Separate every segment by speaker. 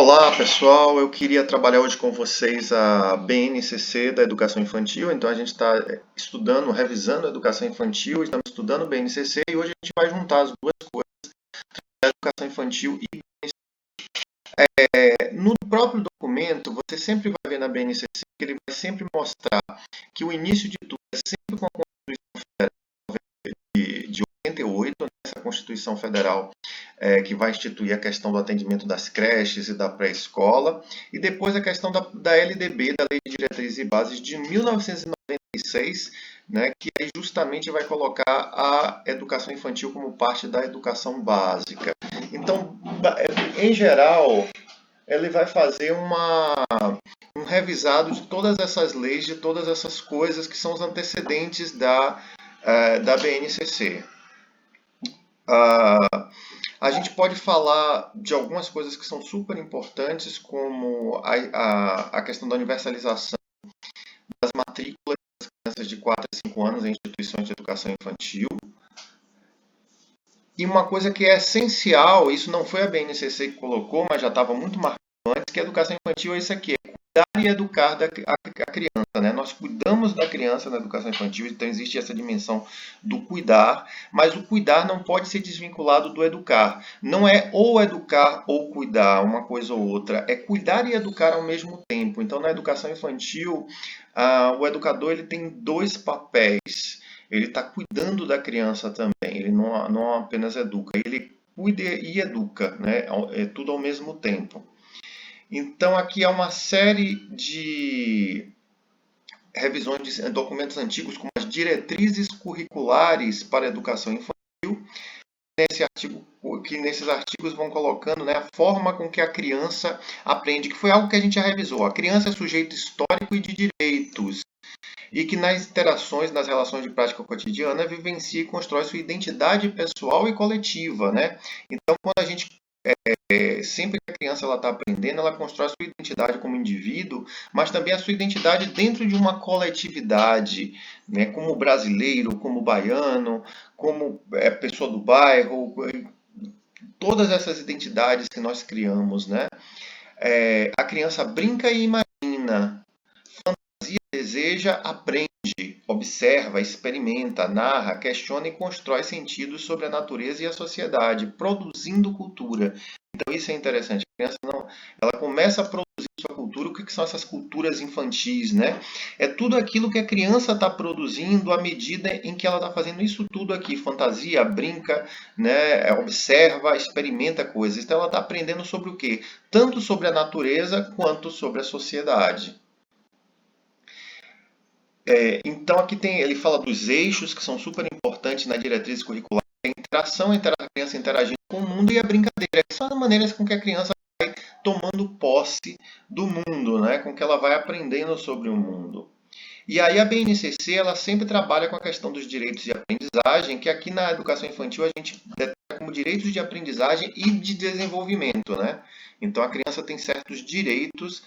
Speaker 1: Olá pessoal, eu queria trabalhar hoje com vocês a BNCC da educação infantil. Então a gente está estudando, revisando a educação infantil, estamos estudando o BNCC e hoje a gente vai juntar as duas coisas, a educação infantil e no próprio documento. Você sempre vai ver na BNCC que ele vai sempre mostrar que o início de tudo é sempre com a Constituição Federal de 88, essa Constituição Federal que vai instituir a questão do atendimento das creches e da pré-escola, e depois a questão da LDB, da Lei de Diretrizes e Bases de 1996, né, que aí justamente vai colocar a educação infantil como parte da educação básica. Então, em geral, ele vai fazer um revisado de todas essas leis, de todas essas coisas que são os antecedentes da BNCC. A gente pode falar de algumas coisas que são super importantes, como a questão da universalização das matrículas das crianças de 4 a 5 anos em instituições de educação infantil. E uma coisa que é essencial, isso não foi a BNCC que colocou, mas já estava muito marcado antes, que a educação infantil é isso aqui, é cuidar e educar a criança, né? Nós cuidamos da criança na educação infantil, então existe essa dimensão do cuidar, mas o cuidar não pode ser desvinculado do educar. Não é ou educar ou cuidar, uma coisa ou outra, é cuidar e educar ao mesmo tempo. Então, na educação infantil, o educador ele tem dois papéis. Ele está cuidando da criança também, ele não apenas educa, ele cuida e educa, né? É tudo ao mesmo tempo. Então, aqui há uma série de revisões de documentos antigos, como as diretrizes curriculares para a educação infantil, que nesses artigos vão colocando, né, a forma com que a criança aprende, que foi algo que a gente já revisou. A criança é sujeito histórico e de direitos, e que nas interações, nas relações de prática cotidiana, vivencia e constrói sua identidade pessoal e coletiva, né? Então, quando a gente sempre que a criança está aprendendo, ela constrói a sua identidade como indivíduo, mas também a sua identidade dentro de uma coletividade, né? Como brasileiro, como baiano, como pessoa do bairro, todas essas identidades que nós criamos, né? A criança brinca e imagina, deseja, aprende, observa, experimenta, narra, questiona e constrói sentidos sobre a natureza e a sociedade, produzindo cultura. Então isso é interessante. A criança ela começa a produzir sua cultura. O que são essas culturas infantis, né? É tudo aquilo que a criança está produzindo à medida em que ela está fazendo isso tudo aqui: fantasia, brinca, né? Observa, experimenta coisas. Então ela está aprendendo sobre o quê? Tanto sobre a natureza quanto sobre a sociedade. Então aqui ele fala dos eixos que são super importantes na diretriz curricular, a interação entre a criança interagindo com o mundo e a brincadeira, que são as maneiras com que a criança vai tomando posse do mundo, né? Com que ela vai aprendendo sobre o mundo. E aí a BNCC ela sempre trabalha com a questão dos direitos de aprendizagem, que aqui na educação infantil a gente detecta como direitos de aprendizagem e de desenvolvimento, né? Então a criança tem certos direitos,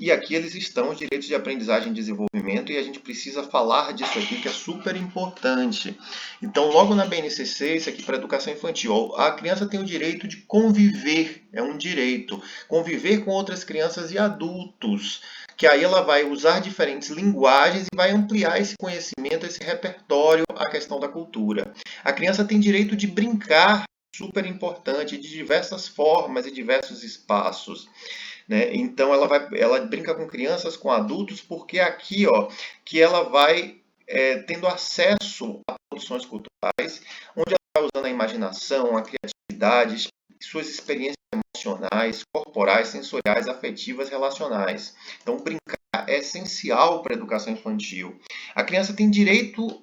Speaker 1: e aqui eles estão, os direitos de aprendizagem e desenvolvimento, e a gente precisa falar disso aqui, que é super importante. Então, logo na BNCC, isso aqui para a educação infantil, a criança tem o direito de conviver, é um direito, conviver com outras crianças e adultos, que aí ela vai usar diferentes linguagens e vai ampliar esse conhecimento, esse repertório, a questão da cultura. A criança tem direito de brincar, super importante, de diversas formas e diversos espaços, né? Então ela brinca com crianças, com adultos, porque aqui, ó, que ela vai tendo acesso a produções culturais, onde ela vai usando a imaginação, a criatividade, suas experiências emocionais, corporais, sensoriais, afetivas, relacionais. Então, brincar é essencial para a educação infantil. A criança tem direito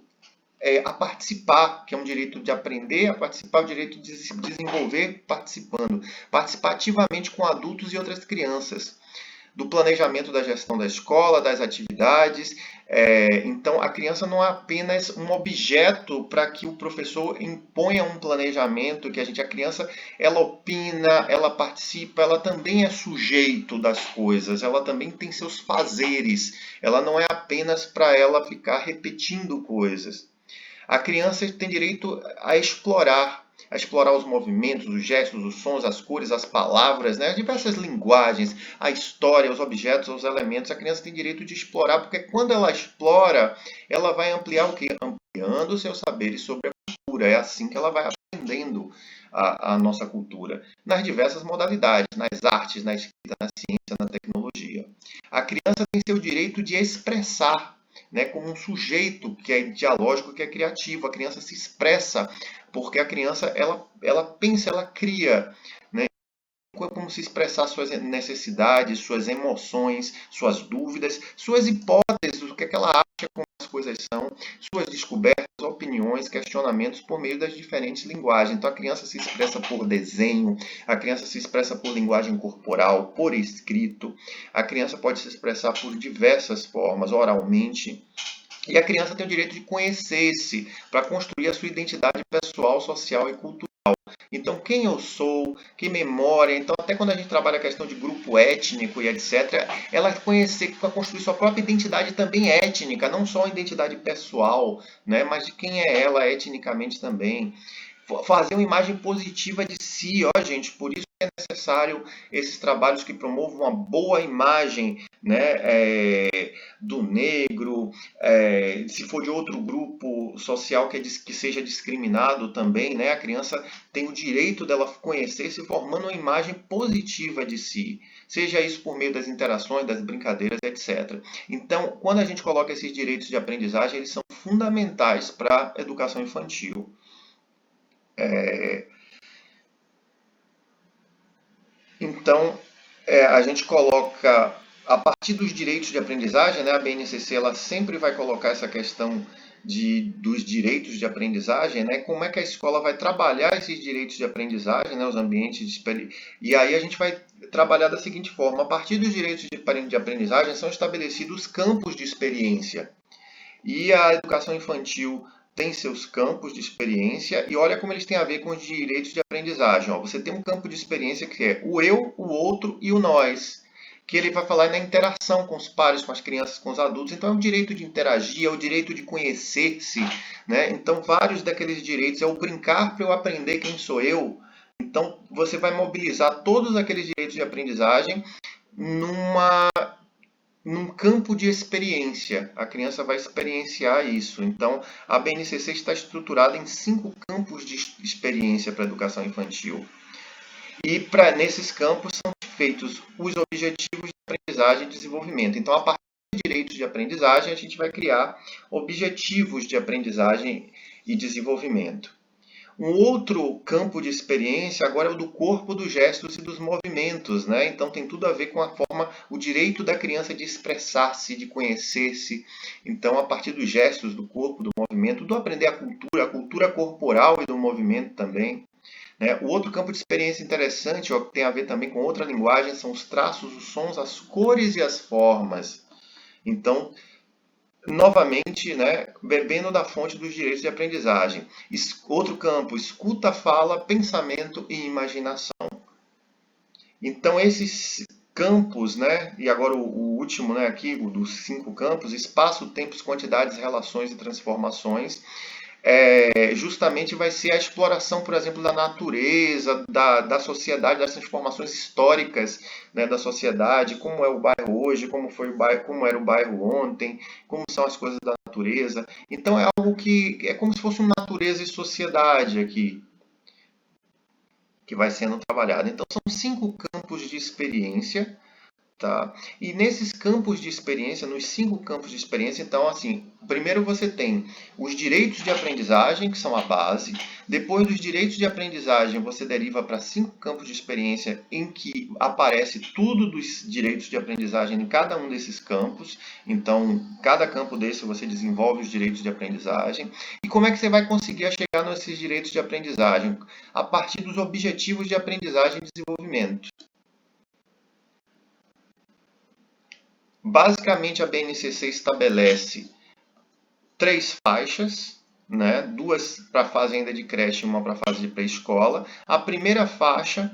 Speaker 1: a participar, que é um direito de aprender a participar, o direito de se desenvolver participando, participar ativamente com adultos e outras crianças, do planejamento da gestão da escola, das atividades. Então, a criança não é apenas um objeto para que o professor imponha um planejamento, que a criança, ela opina, ela participa, ela também é sujeito das coisas, ela também tem seus fazeres, ela não é apenas para ela ficar repetindo coisas. A criança tem direito a explorar, a explorar os movimentos, os gestos, os sons, as cores, as palavras, né? As diversas linguagens, a história, os objetos, os elementos. A criança tem direito de explorar, porque quando ela explora, ela vai ampliar o quê? Ampliando seus saberes sobre a cultura. É assim que ela vai aprendendo a nossa cultura, nas diversas modalidades, nas artes, na escrita, na ciência, na tecnologia. A criança tem seu direito de expressar, né, como um sujeito que é dialógico, que é criativo. A criança se expressa porque a criança ela pensa, ela cria, né? Como se expressar suas necessidades, suas emoções, suas dúvidas, suas hipóteses, o que é que ela acha como as coisas são, suas descobertas, opiniões, questionamentos por meio das diferentes linguagens. Então a criança se expressa por desenho, a criança se expressa por linguagem corporal, por escrito, a criança pode se expressar por diversas formas, oralmente. E a criança tem o direito de conhecer-se para construir a sua identidade pessoal, social e cultural. Então, quem eu sou, que memória. Então, até quando a gente trabalha a questão de grupo étnico e etc., ela conhecer, para construir sua própria identidade também étnica, não só a identidade pessoal, né, mas de quem é ela etnicamente também. Fazer uma imagem positiva de si, ó, gente, por isso é necessário esses trabalhos que promovam uma boa imagem, né, do negro, se for de outro grupo social que seja discriminado também, né, a criança tem o direito dela conhecer-se formando uma imagem positiva de si, seja isso por meio das interações, das brincadeiras, etc. Então, quando a gente coloca esses direitos de aprendizagem, eles são fundamentais para a educação infantil. Então, a gente coloca, a partir dos direitos de aprendizagem, né, a BNCC ela sempre vai colocar essa questão dos direitos de aprendizagem, né, como é que a escola vai trabalhar esses direitos de aprendizagem, né, os ambientes e aí a gente vai trabalhar da seguinte forma: a partir dos direitos de aprendizagem são estabelecidos campos de experiência. E a educação infantil tem seus campos de experiência e olha como eles têm a ver com os direitos de aprendizagem. Ó, você tem um campo de experiência que é o eu, o outro e o nós, que ele vai falar na interação com os pares, com as crianças, com os adultos. Então é o direito de interagir, é o direito de conhecer-se, né? Então vários daqueles direitos é o brincar para eu aprender quem sou eu. Então você vai mobilizar todos aqueles direitos de aprendizagem num campo de experiência. A criança vai experienciar isso. Então, a BNCC está estruturada em 5 campos de experiência para a educação infantil. E nesses campos são feitos os objetivos de aprendizagem e desenvolvimento. Então, a partir de direitos de aprendizagem, a gente vai criar objetivos de aprendizagem e desenvolvimento. Um outro campo de experiência agora é o do corpo, dos gestos e dos movimentos, né? Então tem tudo a ver com a forma, o direito da criança de expressar-se, de conhecer-se. Então, a partir dos gestos, do corpo, do movimento, do aprender a cultura corporal e do movimento também. Né? O outro campo de experiência interessante, ó, que tem a ver também com outra linguagem, são os traços, os sons, as cores e as formas. Então, novamente, né, bebendo da fonte dos direitos de aprendizagem. Outro campo, escuta, fala, pensamento e imaginação. Então, esses campos, né, e agora o último, né, aqui, o dos 5 campos, espaço, tempos, quantidades, relações e transformações, justamente vai ser a exploração, por exemplo, da natureza, da sociedade, das transformações históricas, né, da sociedade, como é o bairro hoje, como foi o bairro, como era o bairro ontem, como são as coisas da natureza. Então é algo que é como se fosse uma natureza e sociedade aqui que vai sendo trabalhado. Então são 5 campos de experiência. Tá? E nesses campos de experiência, nos 5 campos de experiência, então, assim, primeiro você tem os direitos de aprendizagem, que são a base. Depois dos direitos de aprendizagem, você deriva para 5 campos de experiência em que aparece tudo dos direitos de aprendizagem em cada um desses campos. Então, cada campo desse você desenvolve os direitos de aprendizagem. E como é que você vai conseguir chegar nesses direitos de aprendizagem? A partir dos objetivos de aprendizagem e desenvolvimento. Basicamente, a BNCC estabelece 3 faixas, né? 2 para a fase ainda de creche e uma para a fase de pré-escola. A primeira faixa,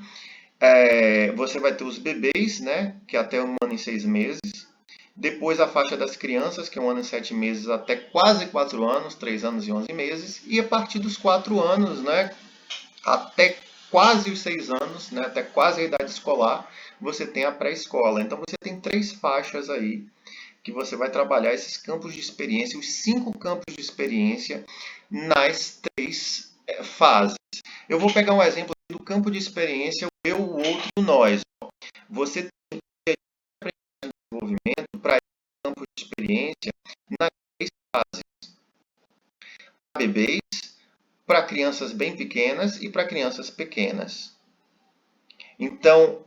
Speaker 1: você vai ter os bebês, né? Que é até 1 ano e 6 meses. Depois a faixa das crianças, que é 1 ano e 7 meses até quase 4 anos, 3 anos e 11 meses. E a partir dos 4 anos, né? até quase os 6 anos, né, até quase a idade escolar, você tem a pré-escola. Então você tem 3 faixas aí que você vai trabalhar esses campos de experiência, os 5 campos de experiência nas 3 fases. Eu vou pegar um exemplo do campo de experiência, o eu, o outro e o nós. Você tem desenvolvimento para esse campo de experiência nas 3 fases: para bebês, para crianças bem pequenas e para crianças pequenas. Então,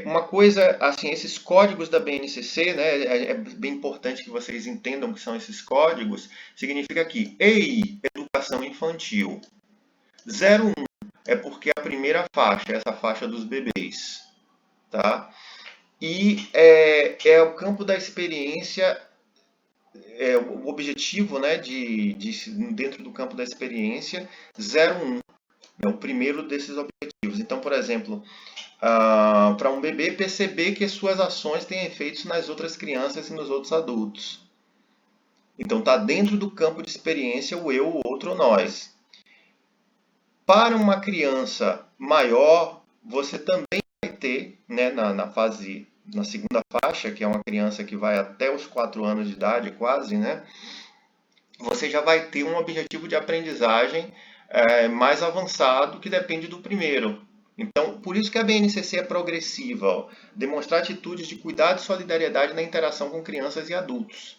Speaker 1: uma coisa, assim, esses códigos da BNCC, né, é bem importante que vocês entendam o que são esses códigos. Significa que EI, Educação Infantil, 01 é porque é a primeira faixa, essa faixa dos bebês, tá? E é o campo da experiência, o objetivo, né, dentro do campo da experiência, 01, é o primeiro desses objetivos. Então, por exemplo, para um bebê perceber que as suas ações têm efeitos nas outras crianças e nos outros adultos. Então, está dentro do campo de experiência o eu, o outro, o nós. Para uma criança maior, você também vai ter, né, na segunda faixa, que é uma criança que vai até os 4 anos de idade, quase, né? Você já vai ter um objetivo de aprendizagem mais avançado que depende do primeiro. Então, por isso que a BNCC é progressiva, ó, demonstrar atitudes de cuidado e solidariedade na interação com crianças e adultos.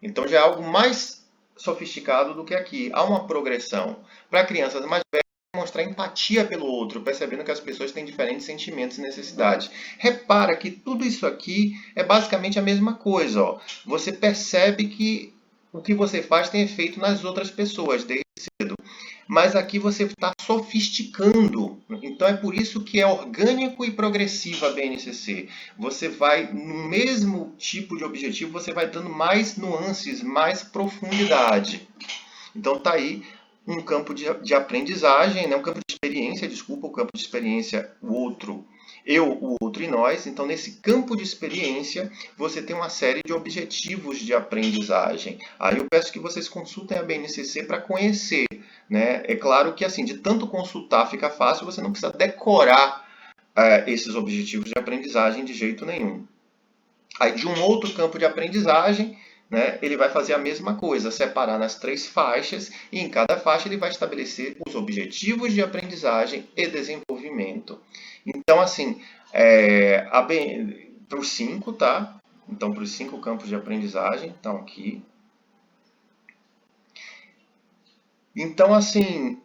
Speaker 1: Então, já é algo mais sofisticado do que aqui. Há uma progressão. Para crianças mais velhas, mostrar empatia pelo outro, percebendo que as pessoas têm diferentes sentimentos e necessidades. Repara que tudo isso aqui é basicamente a mesma coisa. Ó. Você percebe que o que você faz tem efeito nas outras pessoas desde cedo. Mas aqui você está sofisticando. Então é por isso que é orgânico e progressiva a BNCC. Você vai, no mesmo tipo de objetivo, você vai dando mais nuances, mais profundidade. Então tá aí um campo de aprendizagem, né? Um campo de experiência, desculpa, o campo de experiência, o outro, eu, o outro e nós. Então, nesse campo de experiência, você tem uma série de objetivos de aprendizagem. Aí eu peço que vocês consultem a BNCC para conhecer, né? É claro que, assim, de tanto consultar fica fácil, você não precisa decorar esses objetivos de aprendizagem de jeito nenhum. Aí, de um outro campo de aprendizagem, né, ele vai fazer a mesma coisa, separar nas 3 faixas, e em cada faixa ele vai estabelecer os objetivos de aprendizagem e desenvolvimento. Então, assim, para os 5, tá? Então, para os 5 campos de aprendizagem, estão aqui. Então, assim,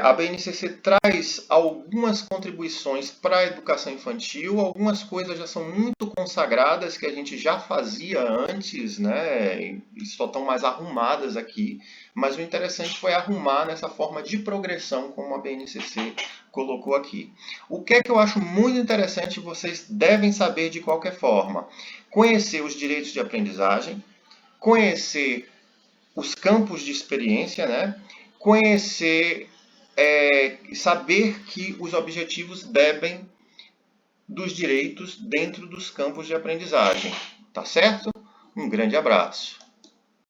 Speaker 1: a BNCC traz algumas contribuições para a educação infantil, algumas coisas já são muito consagradas que a gente já fazia antes, né? E só estão mais arrumadas aqui. Mas o interessante foi arrumar nessa forma de progressão, como a BNCC colocou aqui. O que é que eu acho muito interessante, vocês devem saber de qualquer forma? Conhecer os direitos de aprendizagem, conhecer os campos de experiência, né? Conhecer, saber que os objetivos bebem dos direitos dentro dos campos de aprendizagem. Tá certo? Um grande abraço.